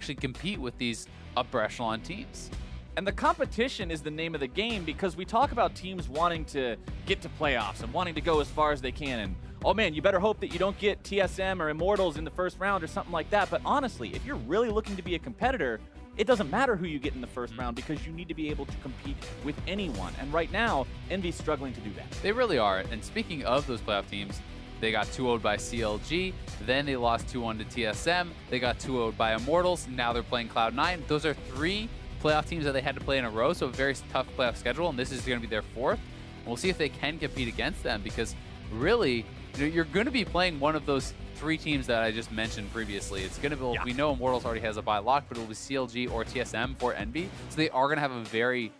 actually compete with these upper echelon teams. And the competition is the name of the game, because we talk about teams wanting to get to playoffs and wanting to go as far as they can. And, oh man, you better hope that you don't get TSM or Immortals in the first round or something like that. But honestly, if you're really looking to be a competitor, it doesn't matter who you get in the first round, because you need to be able to compete with anyone. And right now, Envy's struggling to do that. They really are. And speaking of those playoff teams, they got 2-0'd by CLG, then they lost 2-1 to TSM, they got 2-0'd by Immortals, now they're playing Cloud9. Those are 3 playoff teams that they had to play in a row, so a very tough playoff schedule, and this is going to be their 4th. We'll see if they can compete against them, because really, you're going to be playing one of those 3 teams that I just mentioned previously. It's going to be, we know Immortals already has a bye lock, but it will be CLG or TSM for Envy, so they are going to have a very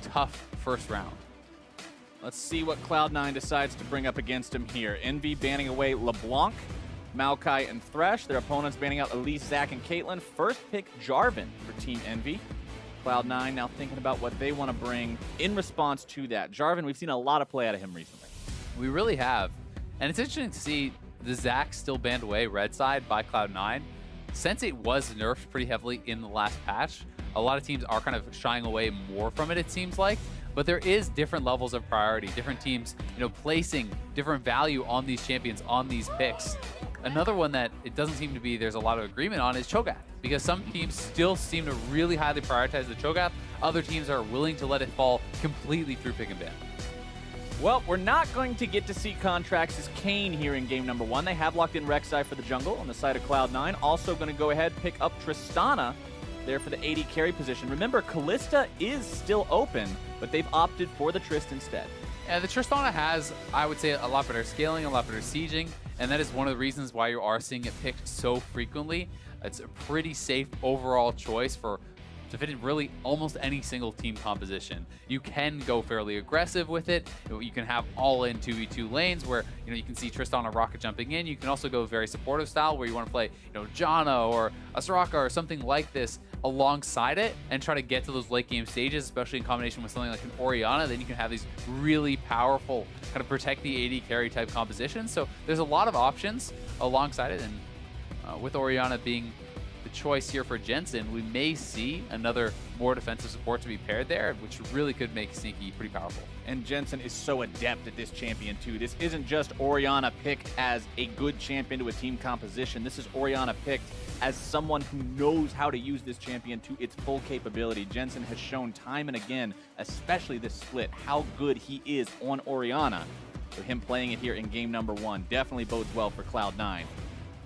tough first round. Let's see what Cloud9 decides to bring up against him here. Envy banning away LeBlanc, Maokai, and Thresh. Their opponents banning out Elise, Zach, and Caitlyn. First pick Jarvan for Team Envy. Cloud9 now thinking about what they want to bring in response to that. Jarvan, we've seen a lot of play out of him recently. We really have. And it's interesting to see the Zach still banned away red side by Cloud9. Since it was nerfed pretty heavily in the last patch, a lot of teams are kind of shying away more from it, it seems like. But there is different levels of priority, different teams, placing different value on these champions, on these picks. Another one that it doesn't seem to be there's a lot of agreement on is Cho'Gath, because some teams still seem to really highly prioritize the Cho'Gath. Other teams are willing to let it fall completely through pick and ban. Well, we're not going to get to see Contracts' Kayn here in game number 1. They have locked in Rek'Sai for the jungle on the side of Cloud9. Also going to go ahead pick up Tristana there for the AD carry position. Remember, Kalista is still open, but they've opted for the Trist instead. Yeah, the Tristana has, I would say, a lot better scaling, a lot better sieging, and that is one of the reasons why you are seeing it picked so frequently. It's a pretty safe overall choice to fit in really almost any single team composition. You can go fairly aggressive with it. You can have all-in 2v2 lanes where you can see Tristana rocket jumping in. You can also go very supportive style where you want to play Janna or a Soraka or something like this alongside it and try to get to those late game stages, especially in combination with something like an Orianna. Then you can have these really powerful kind of protect the AD carry type compositions. So there's a lot of options alongside it, and with Orianna being the choice here for Jensen, we may see another more defensive support to be paired there, which really could make Sneaky pretty powerful. And Jensen is so adept at this champion too. This isn't just Orianna picked as a good champion to a team composition. This is Orianna picked as someone who knows how to use this champion to its full capability. Jensen has shown time and again, especially this split, how good he is on Orianna. So him playing it here in game number 1 definitely bodes well for Cloud9.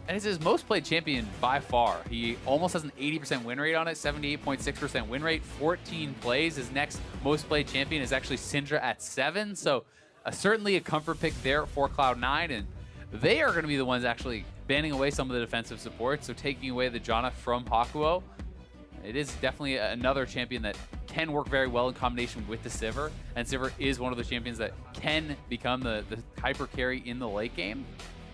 And it's his most played champion by far. He almost has an 80% win rate on it, 78.6% win rate, 14 plays. His next most played champion is actually Syndra at 7. So certainly a comfort pick there for Cloud9. And they are going to be the ones actually banning away some of the defensive support. So taking away the Janna from Hakuo. It is definitely another champion that can work very well in combination with the Sivir. And Sivir is one of the champions that can become the hyper carry in the late game.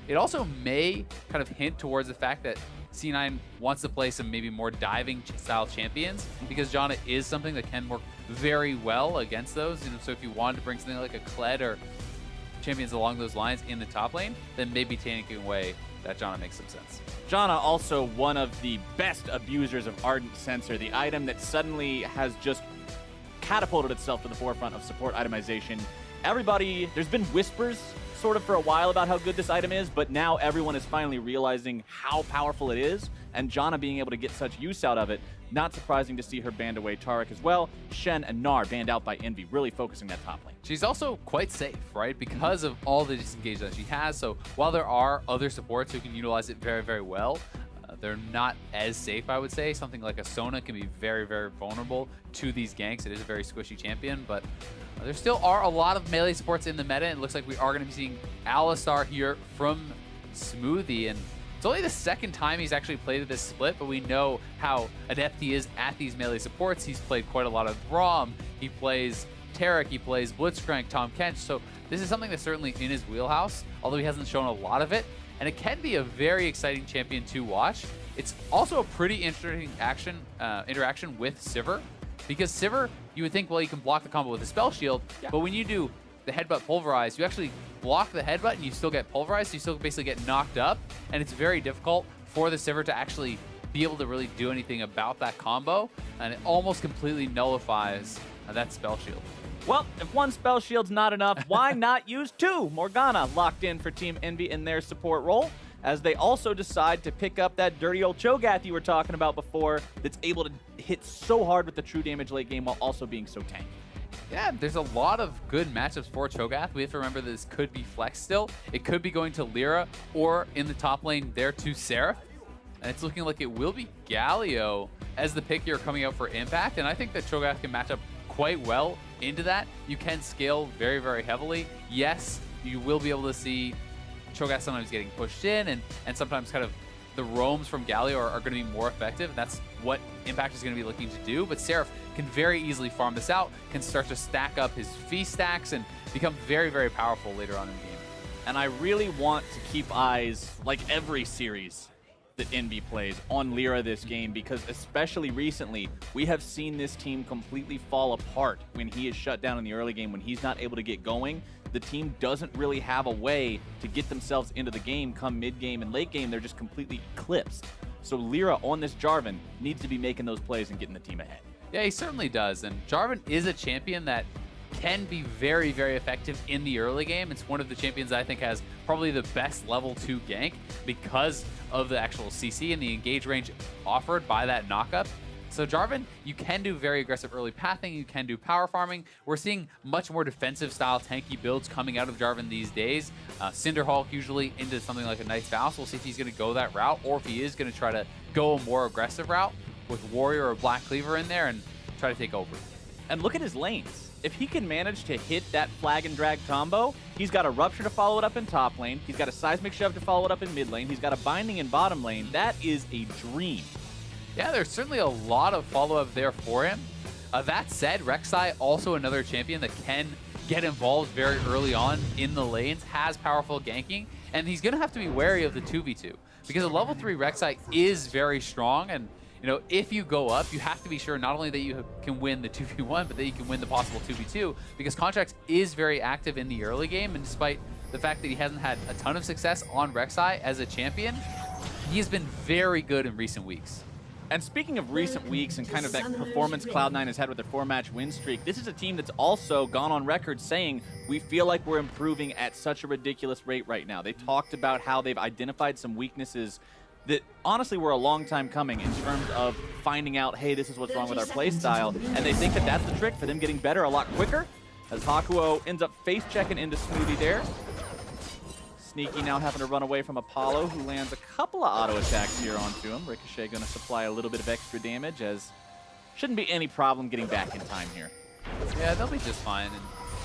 It also may kind of hint towards the fact that C9 wants to play some maybe more diving style champions, because Janna is something that can work very well against those. So if you wanted to bring something like a Kled or champions along those lines in the top lane, then maybe taking away that Janna makes some sense. Janna also one of the best abusers of Ardent Sensor, the item that suddenly has just catapulted itself to the forefront of support itemization. Everybody, there's been whispers sort of for a while about how good this item is, but now everyone is finally realizing how powerful it is, and Janna being able to get such use out of it. Not surprising to see her banned away Taric as well. Shen and Gnar banned out by Envy, really focusing that top lane. She's also quite safe, right? Because of all the disengage that she has. So while there are other supports who can utilize it very, very well, they're not as safe, I would say. Something like a Sona can be very, very vulnerable to these ganks. It is a very squishy champion, but there still are a lot of melee supports in the meta. It looks like we are going to be seeing Alistar here from Smoothie, and it's only the second time he's actually played this split, but we know how adept he is at these melee supports. He's played quite a lot of Braum, he plays Taric, he plays Blitzcrank, Tom Kench, so this is something that's certainly in his wheelhouse, although he hasn't shown a lot of it. And it can be a very exciting champion to watch. It's also a pretty interesting interaction with Sivir, because Sivir, you would think, well, you can block the combo with a spell shield, but when you do the headbutt pulverize, you actually block the headbutt and you still get pulverized, so you still basically get knocked up, and it's very difficult for the Sivir to actually be able to really do anything about that combo, and it almost completely nullifies that spell shield. Well, if one spell shield's not enough, why not use two? Morgana locked in for Team Envy in their support role, as they also decide to pick up that dirty old Cho'Gath you were talking about before that's able to hit so hard with the true damage late game while also being so tanky. Yeah, there's a lot of good matchups for Cho'Gath. We have to remember this could be flex still. It could be going to Lyra, or in the top lane there to Seraph. And it's looking like it will be Galio as the pick here coming out for Impact. And I think that Cho'Gath can match up quite well into that. You can scale very, very heavily. Yes, you will be able to see Cho'Gath sometimes getting pushed in, and sometimes kind of the roams from Galio are going to be more effective. That's what Impact is going to be looking to do. But Seraph can very easily farm this out, can start to stack up his fee stacks, and become very, very powerful later on in the game. And I really want to keep eyes, like every series that Envy plays, on Lyra this game, because especially recently, we have seen this team completely fall apart when he is shut down in the early game. When he's not able to get going, the team doesn't really have a way to get themselves into the game. Come mid-game and late game, they're just completely eclipsed. So Lyra on this Jarvan needs to be making those plays and getting the team ahead. Yeah, he certainly does. And Jarvan is a champion that can be very, very effective in the early game. It's one of the champions I think has probably the best level 2 gank because of the actual CC and the engage range offered by that knockup. So Jarvan, you can do very aggressive early pathing, you can do power farming. We're seeing much more defensive style tanky builds coming out of Jarvan these days. Cinderhulk usually into something like a Knight's Vow. We'll see if he's going to go that route, or if he is going to try to go a more aggressive route with Warrior or Black Cleaver in there and try to take over. And look at his lanes. If he can manage to hit that flag and drag combo, he's got a Rupture to follow it up in top lane, he's got a Seismic Shove to follow it up in mid lane, he's got a Binding in bottom lane. That is a dream. Yeah, there's certainly a lot of follow-up there for him. That said, Rek'Sai, also another champion that can get involved very early on in the lanes, has powerful ganking, and he's going to have to be wary of the 2v2, because a level 3 Rek'Sai is very strong, and you know, if you go up, you have to be sure not only that you can win the 2v1, but that you can win the possible 2v2, because Contracts is very active in the early game, and despite the fact that he hasn't had a ton of success on Rek'Sai as a champion, he has been very good in recent weeks. And speaking of recent weeks and kind of that performance Cloud9 has had with their 4-match win streak, this is a team that's also gone on record saying, we feel like we're improving at such a ridiculous rate right now. They talked about how they've identified some weaknesses that honestly were a long time coming in terms of finding out, hey, this is what's wrong with our playstyle, and they think that that's the trick for them getting better a lot quicker, as Hakuo ends up face-checking into Smoothie there. Sneaky now having to run away from Apollo, who lands a couple of auto attacks here onto him. Ricochet going to supply a little bit of extra damage, as shouldn't be any problem getting back in time here. Yeah, they'll be just fine.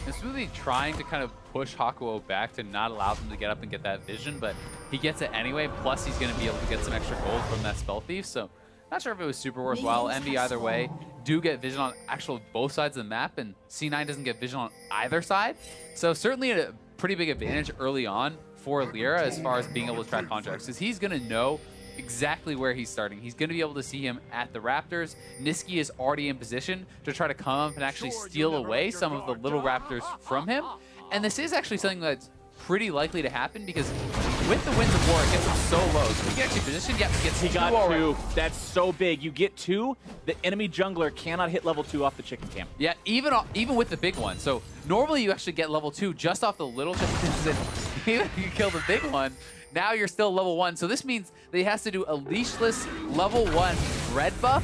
And Smoothie trying to kind of push Hakuo back to not allow them to get up and get that vision, but he gets it anyway, plus he's going to be able to get some extra gold from that Spell Thief, so not sure if it was super worthwhile. Envy, either way, do get vision on actually both sides of the map, and C9 doesn't get vision on either side, so certainly a pretty big advantage early on for Lyra as far as being able to track Contracts, because he's going to know exactly where he's starting. He's going to be able to see him at the Raptors. Niski is already in position to try to come up and actually steal away some of the little Raptors from him. And this is actually something that's pretty likely to happen, because with the Winds of War, it gets him so low. So he can actually position. Yep, he got two. That's so big. You get two, the enemy jungler cannot hit level 2 off the chicken camp. Yeah, even with the big one. So normally you actually get level 2 just off the little chickens, and even if you kill the big one, now you're still level 1. So this means that he has to do a leashless level 1 red buff.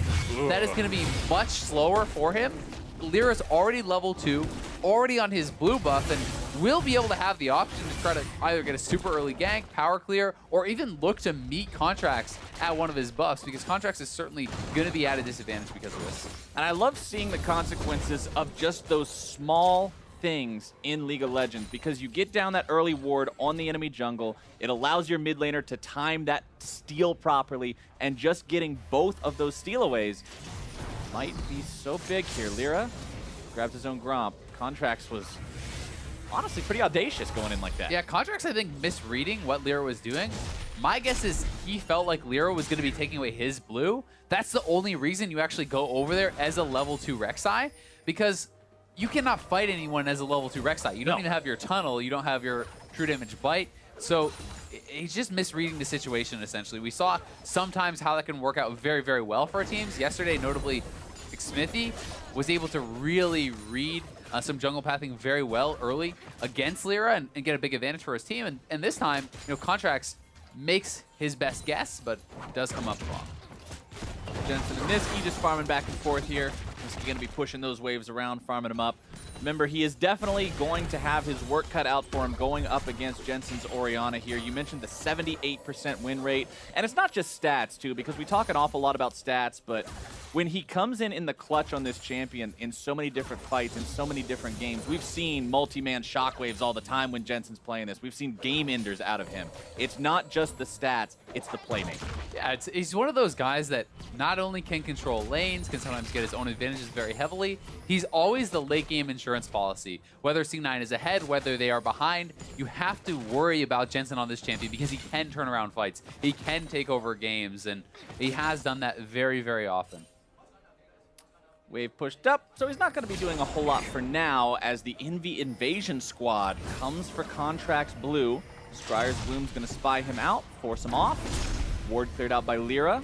That is going to be much slower for him. Lyra's already level 2, already on his blue buff, and will be able to have the option to try to either get a super early gank, power clear, or even look to meet Contracts at one of his buffs, because Contracts is certainly going to be at a disadvantage because of this. And I love seeing the consequences of just those small things in League of Legends, because you get down that early ward on the enemy jungle, it allows your mid laner to time that steal properly, and just getting both of those stealaways might be so big here. Lyra grabs his own Gromp. Contracts was honestly pretty audacious going in like that. Yeah, Contracts, I think, misreading what Lyra was doing. My guess is he felt like Lyra was going to be taking away his blue. That's the only reason you actually go over there as a level 2 Rek'Sai, because you cannot fight anyone as a level 2 Rek'Sai. You don't even have your tunnel, you don't have your true damage bite. So he's just misreading the situation, essentially. We saw sometimes how that can work out very, very well for our teams. Yesterday, notably, Smithy was able to really read some jungle pathing very well early against Lyra and get a big advantage for his team. And this time, Contracts makes his best guess, but does come up wrong. Jensen and Niski just farming back and forth here. Niski going to be pushing those waves around, farming them up. Remember, he is definitely going to have his work cut out for him going up against Jensen's Orianna here. You mentioned the 78% win rate, and it's not just stats, too, because we talk an awful lot about stats, but when he comes in the clutch on this champion in so many different fights, in so many different games, we've seen multi-man shockwaves all the time when Jensen's playing this. We've seen game enders out of him. It's not just the stats, it's the playmaking. Yeah, he's one of those guys that not only can control lanes, can sometimes get his own advantages very heavily, he's always the late game insurance policy. Whether C9 is ahead, whether they are behind, you have to worry about Jensen on this champion because he can turn around fights. He can take over games, and he has done that very, very often. Wave pushed up, so he's not going to be doing a whole lot for now as the Envy Invasion squad comes for Contracts Blue. Scryer's Bloom's going to spy him out, force him off. Ward cleared out by Lyra.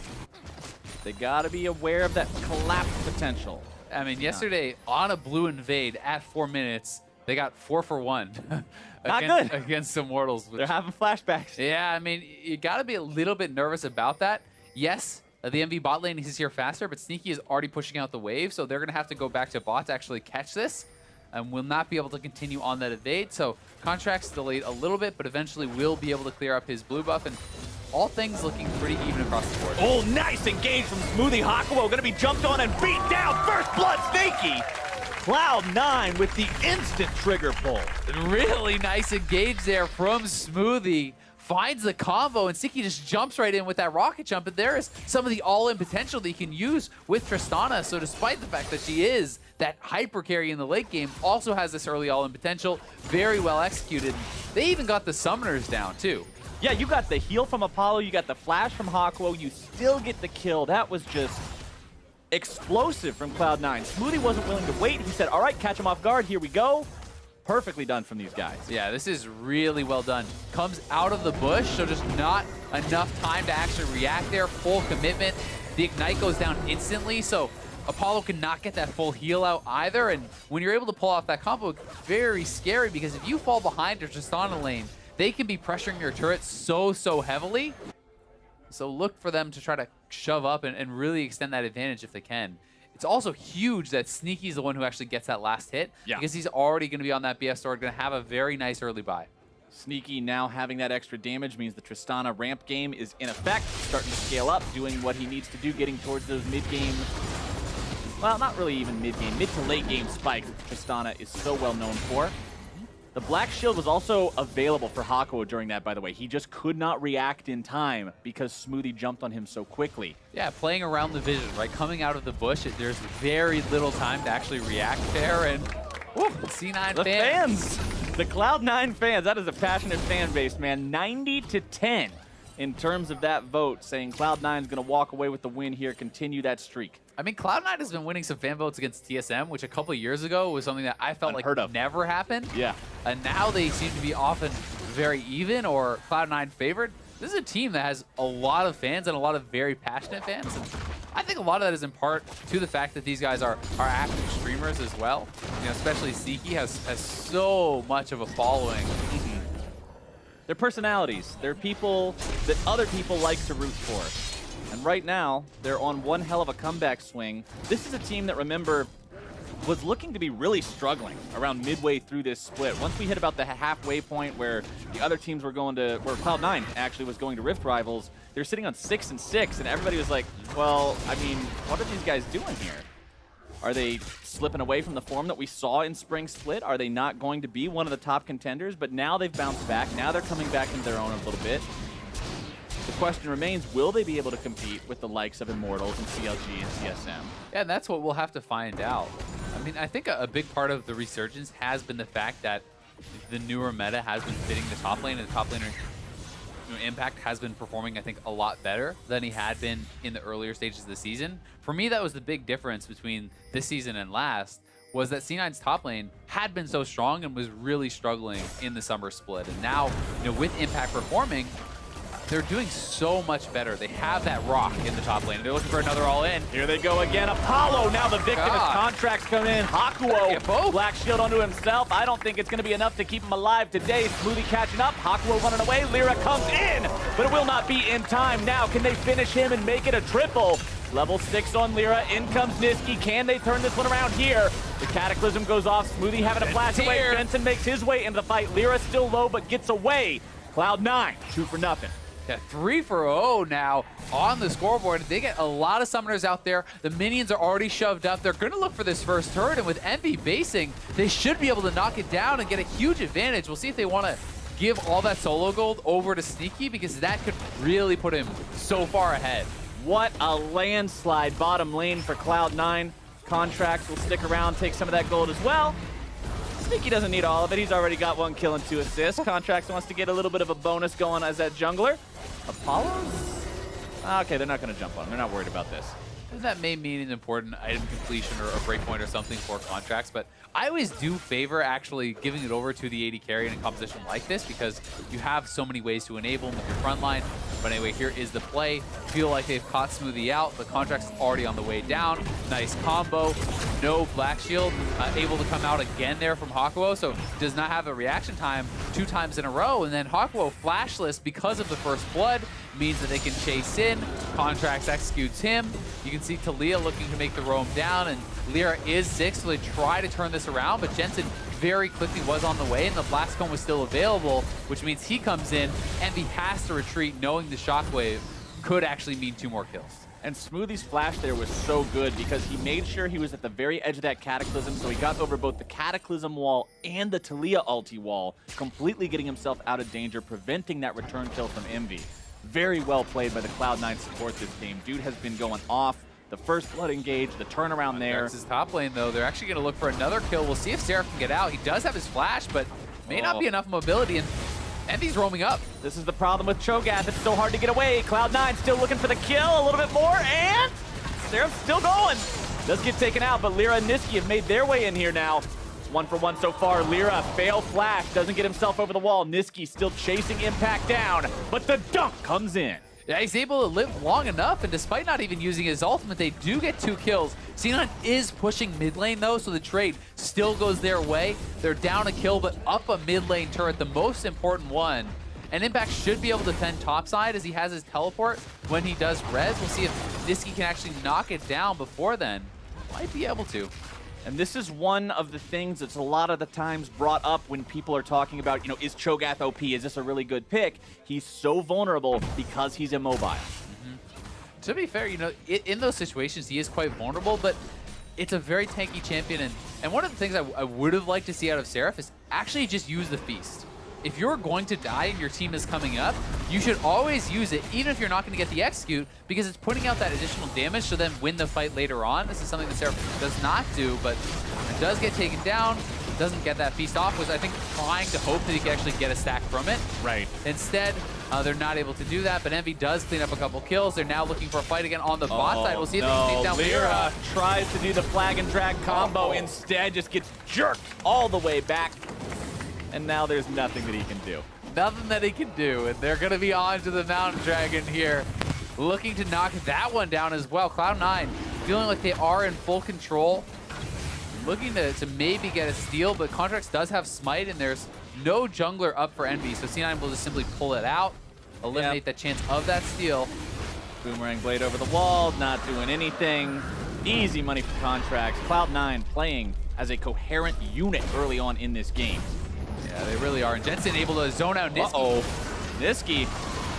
They got to be aware of that collapse potential. I mean, yesterday on a blue invade at 4 minutes, they got 4 for 1. Not good. Against some Mortals. They're having flashbacks. Yeah, I mean, you got to be a little bit nervous about that. Yes, the MV bot lane is here faster, but Sneaky is already pushing out the wave, so they're going to have to go back to bot to actually catch this, and will not be able to continue on that evade. So Contracts delayed a little bit, but eventually will be able to clear up his blue buff, and all things looking pretty even across the board. Oh, nice engage from Smoothie. Hakuo going to be jumped on and beat down. First blood, Sneaky. Cloud9 with the instant trigger pull. Really nice engage there from Smoothie. Finds the combo, and Siki just jumps right in with that rocket jump, and there is some of the all-in potential that you can use with Tristana. So despite the fact that she is that hyper carry in the late game, also has this early all-in potential, very well executed. They even got the summoners down too. Yeah, you got the heal from Apollo, you got the flash from Hakuo, you still get the kill. That was just explosive from Cloud9. Smoothie wasn't willing to wait. He said, all right, catch him off guard, here we go. Perfectly done from these guys. Yeah, this is really well done. Comes out of the bush, so just not enough time to actually react there. Full commitment. The Ignite goes down instantly, so Apollo cannot get that full heal out either. And when you're able to pull off that combo, it's very scary because if you fall behind a Tristana lane, they can be pressuring your turret so heavily. So look for them to try to shove up and really extend that advantage if they can. It's also huge that Sneaky's the one who actually gets that last hit because he's already going to be on that BS sword, going to have a very nice early buy. Sneaky now having that extra damage means the Tristana ramp game is in effect, starting to scale up, doing what he needs to do, getting towards those mid-game, well, not really even mid-game, mid to late game spikes that Tristana is so well known for. The Black Shield was also available for Hakuo during that, by the way. He just could not react in time because Smoothie jumped on him so quickly. Yeah, playing around the vision, right? Coming out of the bush, there's very little time to actually react there, and woo, C9 the fans. The Cloud9 fans, that is a passionate fan base, man. 90-10 in terms of that vote, saying Cloud9 is going to walk away with the win here, continue that streak. I mean, Cloud9 has been winning some fan votes against TSM, which a couple of years ago was something that I felt Unheard like of. never happened. Yeah. And now they seem to be often very even or Cloud9 favored. This is a team that has a lot of fans and a lot of very passionate fans. And I think a lot of that is in part to the fact that these guys are active streamers as well. You know, especially Zeki has so much of a following. They're personalities. They're people that other people like to root for. And right now, they're on one hell of a comeback swing. This is a team that, remember, was looking to be really struggling around midway through this split. Once we hit about the halfway point where the other teams were going to, where Cloud9 actually was going to Rift Rivals, they're sitting on 6-6, and everybody was like, well, I mean, what are these guys doing here? Are they slipping away from the form that we saw in Spring Split? Are they not going to be one of the top contenders? But now they've bounced back. Now they're coming back into their own a little bit. The question remains, will they be able to compete with the likes of Immortals and CLG and CSM? Yeah, and that's what we'll have to find out. I mean, I think a big part of the resurgence has been the fact that the newer meta has been fitting the top lane, and the top laner Impact has been performing, I think, a lot better than he had been in the earlier stages of the season. For me, that was the big difference between this season and last, was that C9's top lane had been so strong and was really struggling in the summer split. And now, with Impact performing, they're doing so much better. They have that rock in the top lane. They're looking for another all-in. Here they go again. Apollo now the victim as contracts come in. Hakuo, Black Shield onto himself. I don't think it's going to be enough to keep him alive today. Smoothie catching up. Hakuo running away. Lyra comes in, but it will not be in time. Now, can they finish him and make it a triple? Level 6 on Lyra. In comes Niski. Can they turn this one around here? The Cataclysm goes off. Smoothie having to blast away. Jensen makes his way into the fight. Lyra still low, but gets away. Cloud9, 2 for nothing. Yeah, 3 for 0 now on the scoreboard. They get a lot of summoners out there. The minions are already shoved up. They're going to look for this first turret, and with EnVy basing, they should be able to knock it down and get a huge advantage. We'll see if they want to give all that solo gold over to Sneaky, because that could really put him so far ahead. What a landslide bottom lane for Cloud9. Contracts will stick around, take some of that gold as well. Sneaky doesn't need all of it. He's already got 1 kill and 2 assists. Contracts wants to get a little bit of a bonus going as that jungler. Apollo's? Okay, they're not going to jump on him. They're not worried about this. That may mean an important item completion or a breakpoint or something for Contracts, but I always do favor actually giving it over to the AD carry in a composition like this, because you have so many ways to enable them with your front line. But anyway, here is the play. Feel like they've caught Smoothie out. The Contract's already on the way down. Nice combo. No Black Shield. Able to come out again there from Hakuo, so does not have a reaction time 2 times in a row. And then Hakuo flashless because of the first blood means that they can chase in. Contracts executes him. You can see Talia looking to make the roam down, and Lyra is 6, so they try to turn this around, but Jensen very quickly was on the way, and the Blast Cone was still available, which means he comes in, and he has to retreat, knowing the Shockwave could actually mean 2 more kills. And Smoothie's flash there was so good because he made sure he was at the very edge of that Cataclysm, so he got over both the Cataclysm wall and the Talia ulti wall, completely getting himself out of danger, preventing that return kill from EnVy. Very well played by the Cloud9 support this game. Dude has been going off. The first blood engage, the turnaround there. His top lane, though, they're actually going to look for another kill. We'll see if Seraph can get out. He does have his flash, but may not be enough mobility, and EnVy's roaming up. This is the problem with Cho'Gath. It's so hard to get away. Cloud9 still looking for the kill, a little bit more, and Seraph's still going. Does get taken out, but Lyra and Niski have made their way in here now. It's 1 for 1 so far. Lyra, fail flash, doesn't get himself over the wall. Niski still chasing Impact down, but the dunk comes in. Yeah, he's able to live long enough, and despite not even using his ultimate, they do get 2 kills. C9 is pushing mid lane, though, so the trade still goes their way. They're down a kill, but up a mid lane turret, the most important one. And Impact should be able to defend topside as he has his teleport when he does res. We'll see if Niski can actually knock it down before then. Might be able to. And this is one of the things that's a lot of the times brought up when people are talking about, is Cho'Gath OP? Is this a really good pick? He's so vulnerable because he's immobile. To be fair, in those situations, he is quite vulnerable, but it's a very tanky champion. And one of the things I would have liked to see out of Seraph is actually just use the Feast. If you're going to die and your team is coming up, you should always use it, even if you're not going to get the execute, because it's putting out that additional damage to then win the fight later on. This is something that Seraph does not do, but it does get taken down. Doesn't get that Feast off, was I think trying to hope that he could actually get a stack from it. Right. Instead, they're not able to do that, but EnVy does clean up a couple kills. They're now looking for a fight again on the bot side. We'll see if they can take down Lyra. Tries to do the flag and drag combo, instead just gets jerked all the way back. And now there's nothing that he can do. Nothing that he can do, and they're going to be on to the Mountain Dragon here, looking to knock that one down as well. Cloud9 feeling like they are in full control, looking to maybe get a steal, but Contracts does have Smite, and there's no jungler up for EnVy, so C9 will just simply pull it out, eliminate the chance of that steal. Boomerang Blade over the wall, not doing anything. Easy money for Contracts. Cloud9 playing as a coherent unit early on in this game. Yeah, they really are. And Jensen able to zone out Niski. Niski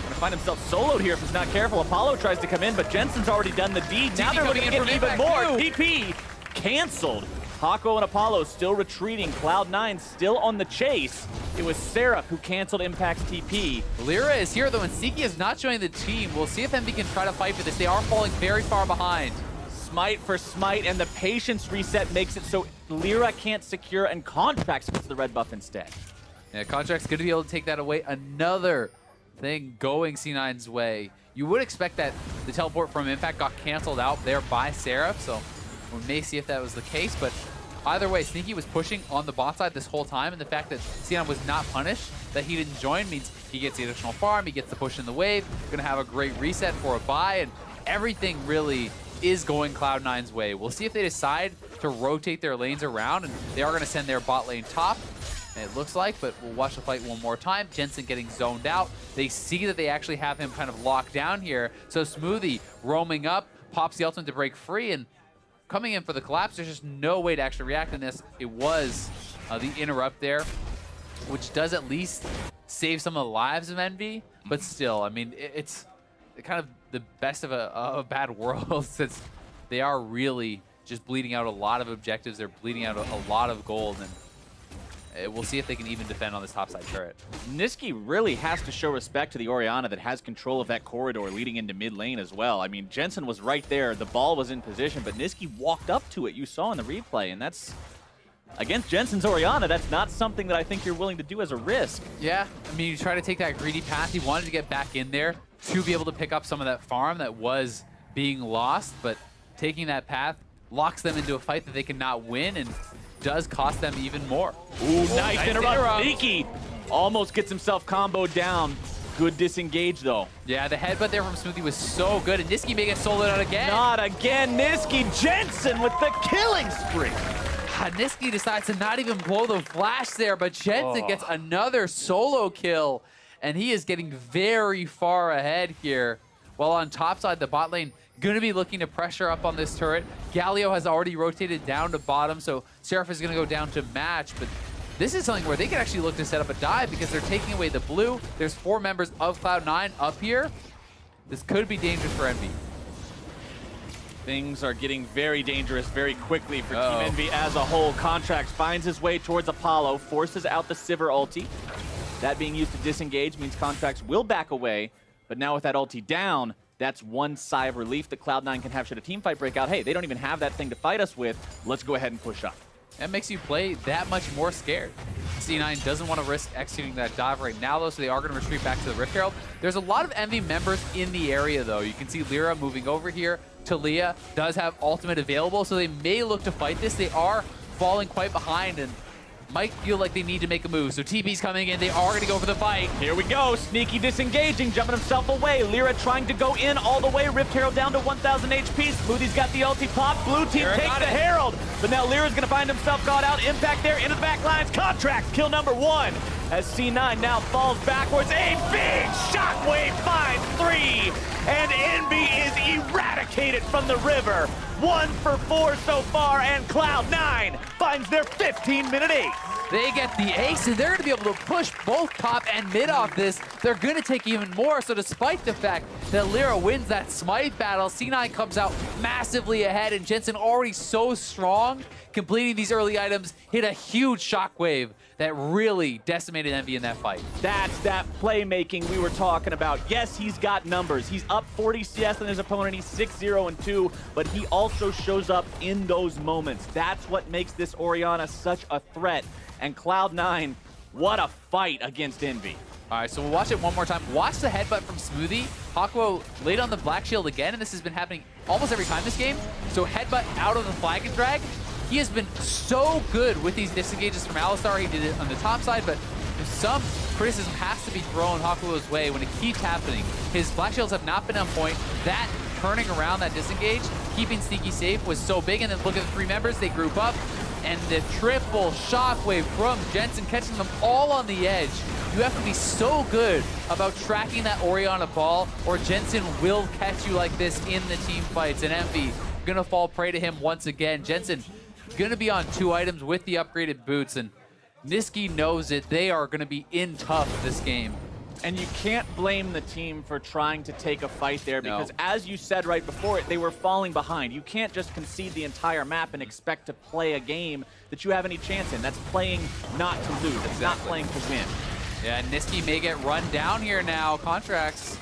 gonna find himself soloed here if he's not careful. Apollo tries to come in, but Jensen's already done the deed. Now they're looking to get even more. TP canceled. Hako and Apollo still retreating. Cloud9 still on the chase. It was Seraph who canceled Impact's TP. Lyra is here, though, and Siki is not joining the team. We'll see if EnVy can try to fight for this. They are falling very far behind. Smite for Smite, and the patience reset makes it so Lyra can't secure, and Contracts gets the red buff instead. Yeah, Contracts going to be able to take that away. Another thing going C9's way. You would expect that the teleport from Impact got canceled out there by Seraph, so we may see if that was the case, but Either way, Sneaky was pushing on the bot side this whole time, and the fact that C9 was not punished, that he didn't join, means he gets the additional farm, he gets the push in the wave, gonna have a great reset for a buy, and everything really is going Cloud9's way. We'll see if they decide to rotate their lanes around, and they are gonna send their bot lane top, it looks like, but we'll watch the fight one more time. Jensen getting zoned out. They see that they actually have him kind of locked down here, so Smoothie roaming up, pops the ultimate to break free, and coming in for the collapse. There's just no way to actually react in this. It was the interrupt there, which does at least save some of the lives of Envy, but still, I mean, it's kind of the best of a bad world since they are really just bleeding out a lot of objectives. They're bleeding out a lot of gold, and we'll see if they can even defend on this topside turret. Niski really has to show respect to the Orianna that has control of that corridor leading into mid lane as well. I mean, Jensen was right there. The ball was in position, but Niski walked up to it. You saw in the replay, and that's... Against Jensen's Orianna, that's not something that I think you're willing to do as a risk. Yeah, I mean, you try to take that greedy path. He wanted to get back in there to be able to pick up some of that farm that was being lost, but taking that path locks them into a fight that they cannot win and does cost them even more. Ooh, nice interrupt. Sneaky almost gets himself comboed down. Good disengage, though. Yeah, the headbutt there from Smoothie was so good, and Niski may get soloed out again. Not again, Niski. Jensen with the killing spree. Niski decides to not even blow the flash there, but Jensen gets another solo kill, and he is getting very far ahead here. While on top side, the bot lane going to be looking to pressure up on this turret. Galio has already rotated down to bottom, so Seraph is going to go down to match, but this is something where they can actually look to set up a dive because they're taking away the blue. There's 4 members of Cloud9 up here. This could be dangerous for Envy. Things are getting very dangerous very quickly for Team Envy as a whole. Contracts finds his way towards Apollo, forces out the Sivir ulti. That being used to disengage means Contracts will back away, but now with that ulti down, that's one sigh of relief that Cloud9 can have should a team fight break out. Hey, they don't even have that thing to fight us with. Let's go ahead and push up. That makes you play that much more scared. C9 doesn't want to risk executing that dive right now, though, so they are going to retreat back to the Rift Herald. There's a lot of Envy members in the area, though. You can see Lyra moving over here. Talia does have ultimate available, so they may look to fight this. They are falling quite behind and might feel like they need to make a move. So TP's coming in. They are going to go for the fight. Here we go. Sneaky disengaging, jumping himself away. Lyra trying to go in all the way. Rift Herald down to 1,000 HP. Smoothie's got the ulti pop. Blue team takes the Herald. But now Lyra's going to find himself caught out. Impact there into the back lines. Contracts kill number 1. As C9 now falls backwards. A big shockwave finds 3. And Envy is eradicated from the river. 1 for 4 so far, and Cloud9 finds their 15-minute ace. They get the ace, and they're going to be able to push both top and mid off this. They're going to take even more, so despite the fact that Lyra wins that Smite battle, C9 comes out massively ahead, and Jensen already so strong, completing these early items, hit a huge shockwave that really decimated Envy in that fight. That's that playmaking we were talking about. Yes, he's got numbers. He's up 40 CS on his opponent. He's 6-0-2, but he also shows up in those moments. That's what makes this Orianna such a threat. And Cloud9, what a fight against Envy. All right, so we'll watch it one more time. Watch the headbutt from Smoothie. Hakuo laid on the Black Shield again, and this has been happening almost every time this game. So headbutt out of the flag and drag. He has been so good with these disengages from Alistar. He did it on the top side, but some criticism has to be thrown Hakuo's way when it keeps happening. His Black Shields have not been on point. That turning around that disengage, keeping Sneaky safe was so big, and then look at the 3 members. They group up, and the triple shockwave from Jensen, catching them all on the edge. You have to be so good about tracking that Orianna ball, or Jensen will catch you like this in the team fights. And Envy gonna fall prey to him once again. Jensen gonna be on 2 items with the upgraded boots, and Niski knows it. They are gonna be in tough this game. And you can't blame the team for trying to take a fight there because, as you said right before it, they were falling behind. You can't just concede the entire map and expect to play a game that you have any chance in. That's playing not to lose. It's not playing to win. Yeah, Niski may get run down here now. Contracts.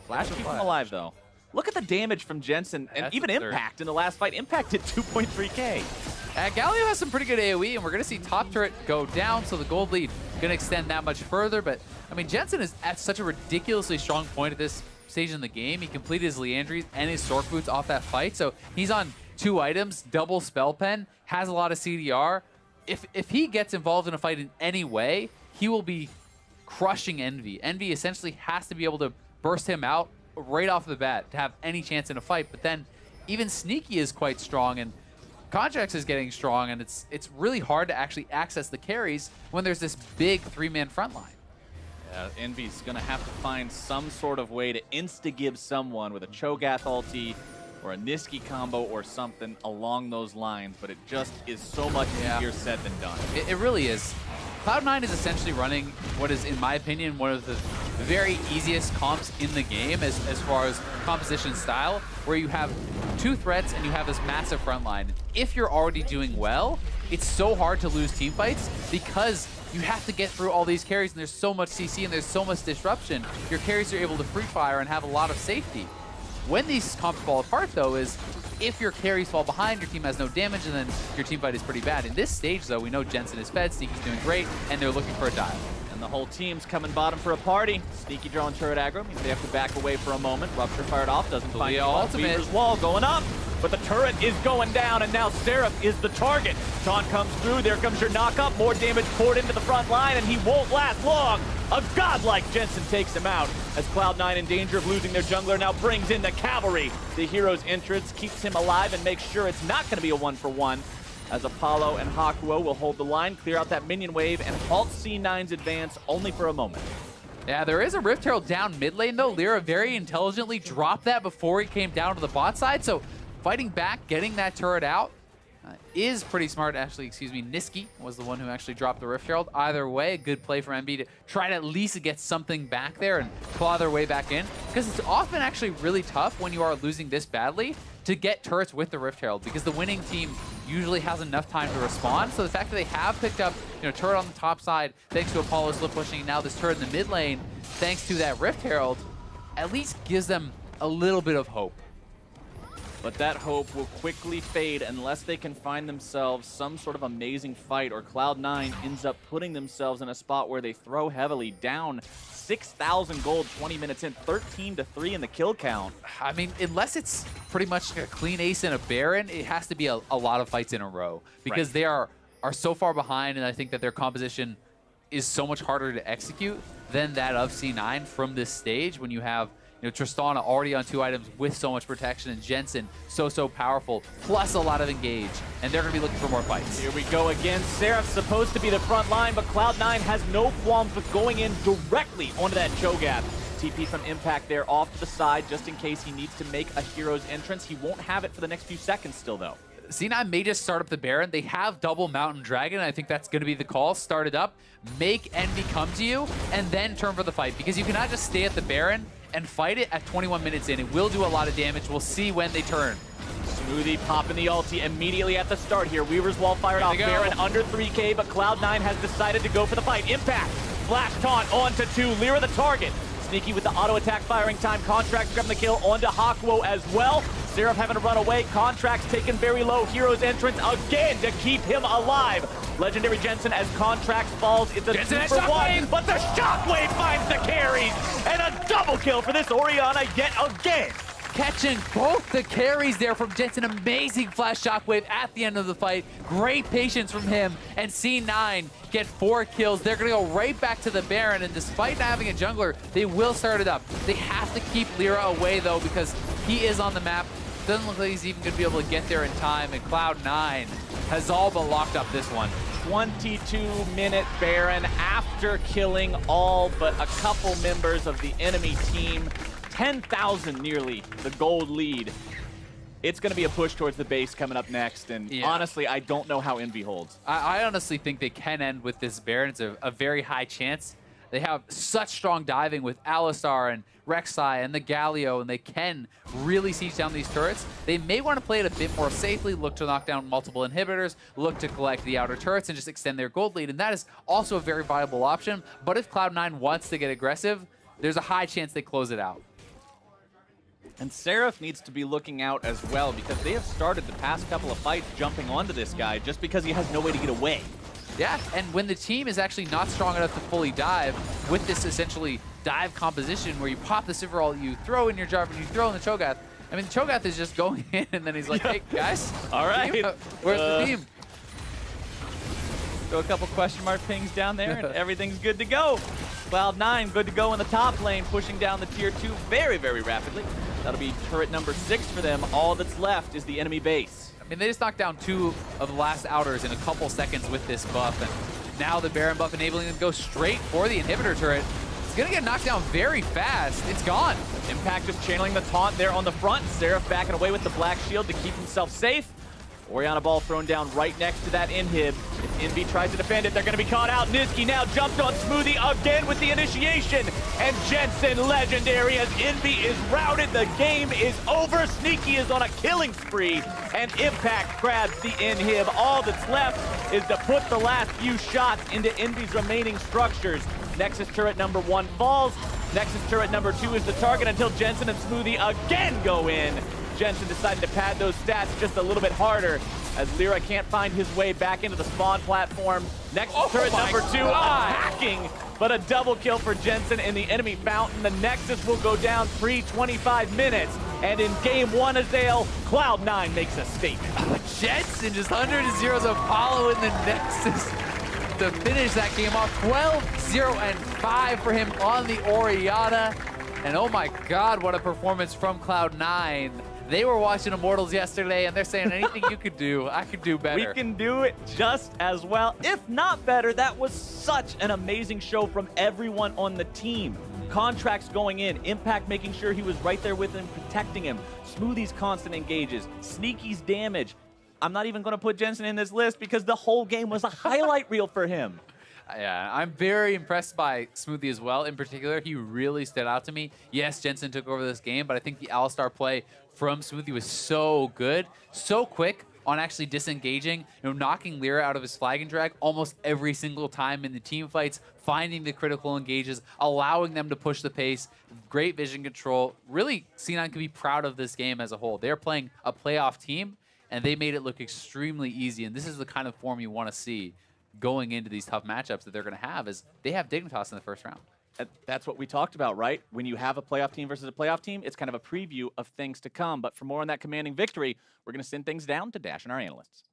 Flash keep him alive, though. Look at the damage from Jensen and even Impact in the last fight. Impact did 2.3K. Galio has some pretty good AoE, and we're going to see top turret go down, so the gold lead going to extend that much further. But, I mean, Jensen is at such a ridiculously strong point at this stage in the game. He completed his Leandries and his Sork boots off that fight, so he's on 2 items, double spell pen, has a lot of CDR. If he gets involved in a fight in any way, he will be crushing Envy. Envy essentially has to be able to burst him out right off the bat to have any chance in a fight. But then even Sneaky is quite strong, and Contracts is getting strong, and it's really hard to actually access the carries when there's this big 3-man front line. Yeah, Envy's going to have to find some sort of way to insta-gib someone with a Cho'Gath ulti or a Niski combo or something along those lines, but it just is so much easier said than done. It really is. Cloud9 is essentially running what is, in my opinion, one of the very easiest comps in the game as far as composition style, where you have 2 threats and you have this massive front line. If you're already doing well, it's so hard to lose team fights because you have to get through all these carries, and there's so much CC and there's so much disruption. Your carries are able to free fire and have a lot of safety. When these comps fall apart, though, is if your carries fall behind, your team has no damage, and then your team fight is pretty bad. In this stage, though, we know Jensen is fed, Sneaky's doing great, and they're looking for a dive. And the whole team's coming bottom for a party. Sneaky drawing turret aggro means they have to back away for a moment. Rupture fired off, doesn't find the ultimate. Weaver's wall going up, but the turret is going down, and now Seraph is the target. Taunt comes through, there comes your knock-up, more damage poured into the front line, and he won't last long. A godlike Jensen takes him out as Cloud9 in danger of losing their jungler now brings in the cavalry. The hero's entrance keeps him alive and makes sure it's not going to be a 1-for-1 as Apollo and Hakuo will hold the line, clear out that minion wave, and halt C9's advance only for a moment. Yeah, there is a Rift Herald down mid lane, though. Lyra very intelligently dropped that before he came down to the bot side, so fighting back, getting that turret out, is pretty smart. Actually, excuse me, Niski was the one who actually dropped the Rift Herald. Either way, a good play from MB to try to at least get something back there and claw their way back in, because it's often actually really tough when you are losing this badly to get turrets with the Rift Herald, because the winning team usually has enough time to respond. So the fact that they have picked up, turret on the top side thanks to Apollo slip pushing, and now this turret in the mid lane thanks to that Rift Herald, at least gives them a little bit of hope. But that hope will quickly fade unless they can find themselves some sort of amazing fight, or Cloud9 ends up putting themselves in a spot where they throw heavily, down 6,000 gold 20 minutes in, 13-3 in the kill count. I mean, unless it's pretty much a clean ace and a Baron, it has to be a lot of fights in a row, because they are so far behind, and I think that their composition is so much harder to execute than that of C9 from this stage, when you have Tristana already on 2 items with so much protection, and Jensen so powerful, plus a lot of engage, and they're going to be looking for more fights. Here we go again. Seraph's supposed to be the front line, but Cloud9 has no qualms with going in directly onto that Cho'Gath. TP from Impact there off to the side, just in case he needs to make a hero's entrance. He won't have it for the next few seconds still, though. C9 may just start up the Baron. They have double Mountain Dragon, and I think that's going to be the call. Start it up, make Envy come to you, and then turn for the fight, because you cannot just stay at the Baron and fight it at 21 minutes in. It will do a lot of damage. We'll see when they turn. Smoothie popping the ulti immediately at the start here. Weaver's wall fired off. Baron under 3K, but Cloud9 has decided to go for the fight. Impact, flash taunt onto 2. Lyra the target. Sneaky with the auto attack firing time. Contracts grabbing the kill onto Hakuo as well. Seraph having to run away. Contracts taken very low. Hero's entrance again to keep him alive. Legendary Jensen as Contracts falls. It's a Jensen 2-for-1, but the Shockwave finds the carries. And a double kill for this Orianna yet again. Catching both the carries there from Jensen. Amazing flash shockwave at the end of the fight. Great patience from him. And C9 get 4 kills. They're going to go right back to the Baron. And despite not having a jungler, they will start it up. They have to keep Lyra away, though, because he is on the map. Doesn't look like he's even going to be able to get there in time. And Cloud9 has all but locked up this one. 22-minute Baron after killing all but a couple members of the enemy team. 10,000 nearly the gold lead. It's going to be a push towards the base coming up next, and honestly, I don't know how Envy holds. I honestly think they can end with this Baron. It's a very high chance. They have such strong diving with Alistar and Rek'Sai and the Galio, and they can really siege down these turrets. They may want to play it a bit more safely, look to knock down multiple inhibitors, look to collect the outer turrets, and just extend their gold lead, and that is also a very viable option. But if Cloud9 wants to get aggressive, there's a high chance they close it out. And Seraph needs to be looking out as well, because they have started the past couple of fights jumping onto this guy just because he has no way to get away. Yeah, and when the team is actually not strong enough to fully dive with this essentially dive composition where you pop the Silver Ult, you throw in your Jarvan, you throw in the Cho'Gath, I mean, Cho'Gath is just going in, and then he's like, hey, guys. All right. Team, where's the team? Throw a couple question mark pings down there, and everything's good to go. Cloud9 good to go in the top lane, pushing down the tier 2 very, very rapidly. That'll be turret number 6 for them. All that's left is the enemy base. I mean, they just knocked down 2 of the last outers in a couple seconds with this buff, and now the Baron buff enabling them to go straight for the inhibitor turret. It's gonna get knocked down very fast. It's gone. Impact just channeling the taunt there on the front. Seraph backing away with the black shield to keep himself safe. Orianna ball thrown down right next to that inhib. If EnVy tries to defend it, they're going to be caught out. Niski now jumped on Smoothie again with the initiation. And Jensen legendary as EnVy is routed. The game is over. Sneaky is on a killing spree. And Impact grabs the inhib. All that's left is to put the last few shots into EnVy's remaining structures. Nexus turret number 1 falls. Nexus turret number 2 is the target until Jensen and Smoothie again go in. Jensen decided to pad those stats just a little bit harder as Lyra can't find his way back into the spawn platform. Nexus turret number 2, hacking, but a double kill for Jensen in the enemy fountain. The Nexus will go down pre-25 minutes. And in game 1, Azale, Cloud9 makes a statement. Jensen just 100 to 0's Apollo in the Nexus to finish that game off. 12-0-5 for him on the Orianna. And oh my God, what a performance from Cloud9. They were watching Immortals yesterday, and they're saying anything you could do, I could do better. We can do it just as well, if not better. That was such an amazing show from everyone on the team. Contracts going in, Impact making sure he was right there with him, protecting him. Smoothie's constant engages, Sneaky's damage. I'm not even going to put Jensen in this list because the whole game was a highlight reel for him. Yeah, I'm very impressed by Smoothie as well. In particular, he really stood out to me. Yes, Jensen took over this game, but I think the Alistar play from Smoothie was so good, so quick on actually disengaging, knocking Lyra out of his flag and drag almost every single time in the team fights, finding the critical engages, allowing them to push the pace, great vision control. Really, C9 can be proud of this game as a whole. They're playing a playoff team, and they made it look extremely easy, and this is the kind of form you want to see going into these tough matchups that they're going to have, is they have Dignitas in the first round. That's what we talked about, right? When you have a playoff team versus a playoff team, it's kind of a preview of things to come. But for more on that commanding victory, we're going to send things down to Dash and our analysts.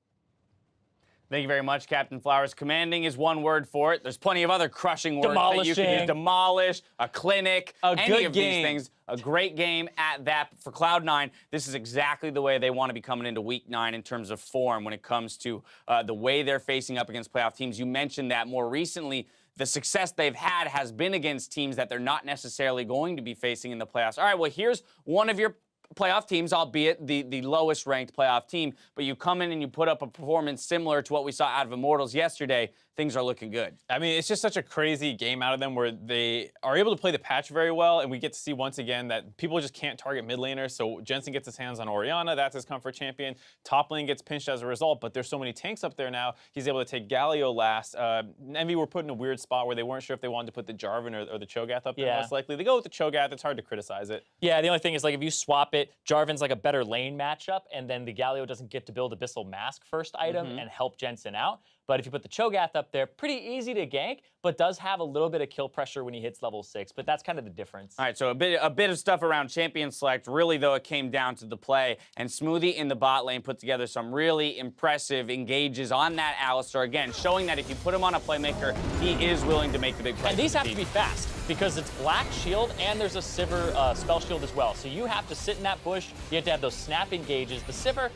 Thank you very much, Captain Flowers. Commanding is one word for it. There's plenty of other crushing words that you can use. Demolish, a clinic, any of these things. A great game at that. For Cloud9, this is exactly the way they want to be coming into Week 9 in terms of form when it comes to the way they're facing up against playoff teams. You mentioned that more recently, the success they've had has been against teams that they're not necessarily going to be facing in the playoffs. All right, well, here's one of your playoff teams, albeit the lowest ranked playoff team, but you come in and you put up a performance similar to what we saw out of Immortals yesterday. Things are looking good. I mean, it's just such a crazy game out of them where they are able to play the patch very well, and we get to see once again that people just can't target mid laners. So Jensen gets his hands on Orianna, that's his comfort champion. Top lane gets pinched as a result, but there's so many tanks up there now. He's able to take Galio last. EnVy were put in a weird spot where they weren't sure if they wanted to put the Jarvan or the Cho'Gath up there most likely. They go with the Cho'Gath, it's hard to criticize it. Yeah, the only thing is, like, if you swap it, Jarvan's like a better lane matchup, and then the Galio doesn't get to build Abyssal Mask first item and help Jensen out. But if you put the Cho'Gath up there, pretty easy to gank, but does have a little bit of kill pressure when he hits level 6. But that's kind of the difference. All right, so a bit of stuff around champion select. Really, though, it came down to the play. And Smoothie in the bot lane put together some really impressive engages on that Alistar. Again, showing that if you put him on a playmaker, he is willing to make the big play. And these have to be fast, because it's Black Shield and there's a Sivir spell shield as well. So you have to sit in that bush. You have to have those snap engages. The Sivir,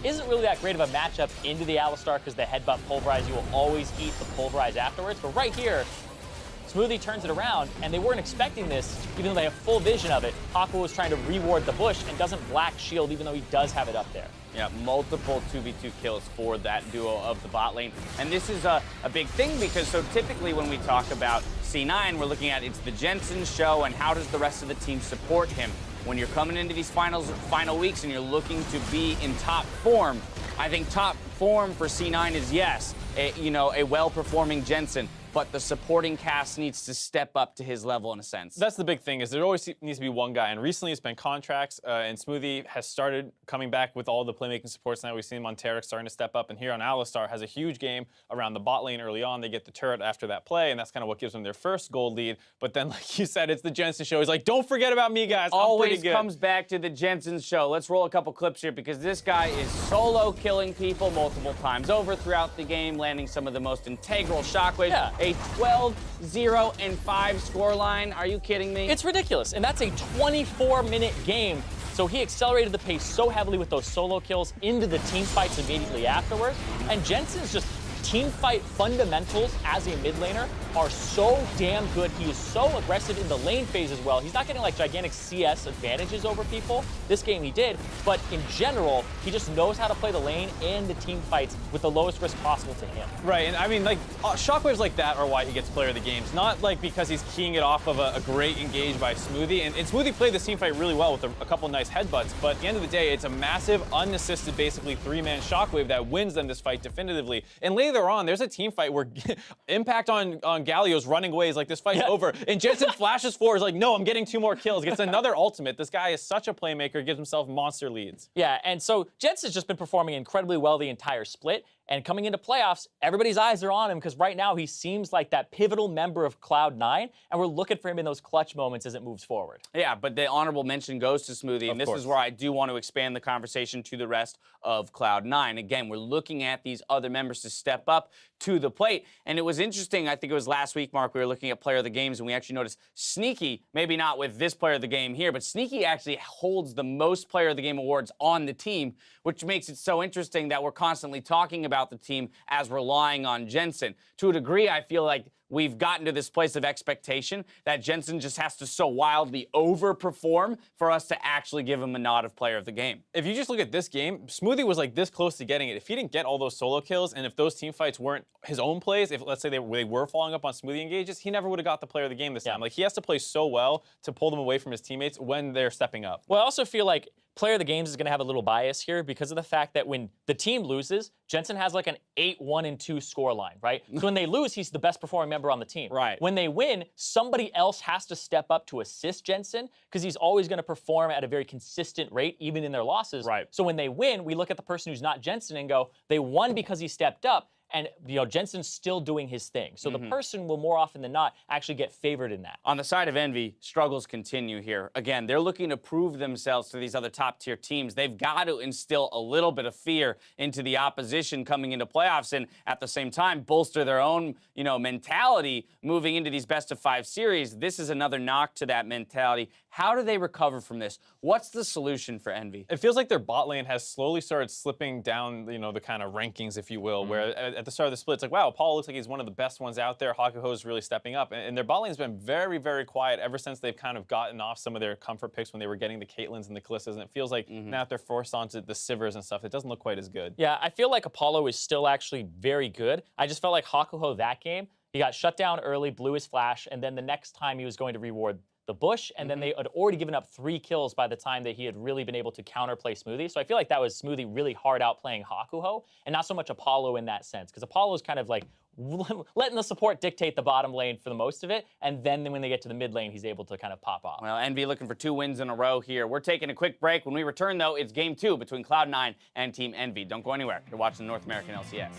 isn't really that great of a matchup into the Alistar because the headbutt pulverize. You will always eat the pulverize afterwards. But right here, Smoothie turns it around, and they weren't expecting this, even though they have full vision of it. Aqua was trying to reward the bush and doesn't Black Shield, even though he does have it up there. Yeah, multiple 2v2 kills for that duo of the bot lane. And this is a big thing because so typically when we talk about C9, we're looking at it's the Jensen show and how does the rest of the team support him. When you're coming into these final weeks and you're looking to be in top form, I think top form for C9 is, yes, a well-performing Jensen, but the supporting cast needs to step up to his level in a sense. That's the big thing, is there always needs to be one guy, and recently it's been contracts, and Smoothie has started coming back with all the playmaking supports now. We've seen Monteric starting to step up, and here on Alistar has a huge game around the bot lane early on. They get the turret after that play, and that's kind of what gives them their first gold lead. But then, like you said, it's the Jensen show. He's like, don't forget about me, guys. Always comes back to the Jensen show. Let's roll a couple clips here because this guy is solo killing people multiple times over throughout the game, landing some of the most integral shockwaves. Yeah. A 12-0-5 scoreline. Are you kidding me? It's ridiculous, and that's a 24-minute game. So he accelerated the pace so heavily with those solo kills into the team fights immediately afterwards. And Jensen's just team fight fundamentals as a mid laner are so damn good. He is so aggressive in the lane phase as well. He's not getting like gigantic CS advantages over people. This game he did, but in general, he just knows how to play the lane and the team fights with the lowest risk possible to him. Right, and I mean, like, shockwaves like that are why he gets player of the games. Not like because he's keying it off of a great engage by Smoothie. And Smoothie played this team fight really well with a couple nice headbutts, but at the end of the day, it's a massive, unassisted, basically three-man shockwave that wins them this fight definitively. And later on, there's a team fight where Impact on Galio's running away is like, this fight's over. And Jensen flashes forward, is like, no, I'm getting 2 more kills. Gets another ultimate. This guy is such a playmaker, gives himself monster leads. Yeah, and so Jensen's just been performing incredibly well the entire split. And coming into playoffs, everybody's eyes are on him because right now he seems like that pivotal member of Cloud9, and we're looking for him in those clutch moments as it moves forward. Yeah, but the honorable mention goes to Smoothie, and this is where I do want to expand the conversation to the rest of Cloud9. Again, we're looking at these other members to step up to the plate, and it was interesting, I think it was last week, Mark, we were looking at Player of the Games, and we actually noticed Sneaky, maybe not with this Player of the Game here, but Sneaky actually holds the most Player of the Game awards on the team, which makes it so interesting that we're constantly talking about the team as relying on Jensen. To a degree, I feel like we've gotten to this place of expectation that Jensen just has to so wildly overperform for us to actually give him a nod of Player of the Game. If you just look at this game, Smoothie was like this close to getting it. If he didn't get all those solo kills, and if those team fights weren't his own plays, if let's say they were following up on Smoothie engages, he never would have got the Player of the Game this time. Like, he has to play so well to pull them away from his teammates when they're stepping up. Well, I also feel like Player of the Games is going to have a little bias here because of the fact that when the team loses, Jensen has like an 8-1-2 scoreline, right? So when they lose, he's the best performing member on the team. Right. When they win, somebody else has to step up to assist Jensen because he's always going to perform at a very consistent rate, even in their losses. Right. So when they win, we look at the person who's not Jensen and go, they won because he stepped up. And, you know, Jensen's still doing his thing. So the person will more often than not actually get favored in that. On the side of Envy, struggles continue here. Again, they're looking to prove themselves to these other top-tier teams. They've got to instill a little bit of fear into the opposition coming into playoffs and at the same time bolster their own, you know, mentality moving into these best-of-5 series. This is another knock to that mentality. How do they recover from this? What's the solution for Envy? It feels like their bot lane has slowly started slipping down, you know, the kind of rankings, if you will, where at the start of the split, it's like, wow, Apollo looks like he's one of the best ones out there. Hakuho is really stepping up. And their bot lane's been very, very quiet ever since they've kind of gotten off some of their comfort picks when they were getting the Caitlyn's and the Kalissas. And it feels like now that they're forced onto the Sivers and stuff, it doesn't look quite as good. Yeah, I feel like Apollo is still actually very good. I just felt like Hakuho that game, he got shut down early, blew his flash, and then the next time he was going to reward the bush, and then they had already given up 3 kills by the time that he had really been able to counterplay Smoothie. So I feel like that was Smoothie really hard out playing Hakuho, and not so much Apollo in that sense, because Apollo is kind of like letting the support dictate the bottom lane for the most of it, and then when they get to the mid lane, he's able to kind of pop off. Well, Envy looking for 2 wins in a row here. We're taking a quick break. When we return, though, it's Game 2 between Cloud9 and Team Envy. Don't go anywhere. You're watching the North American LCS.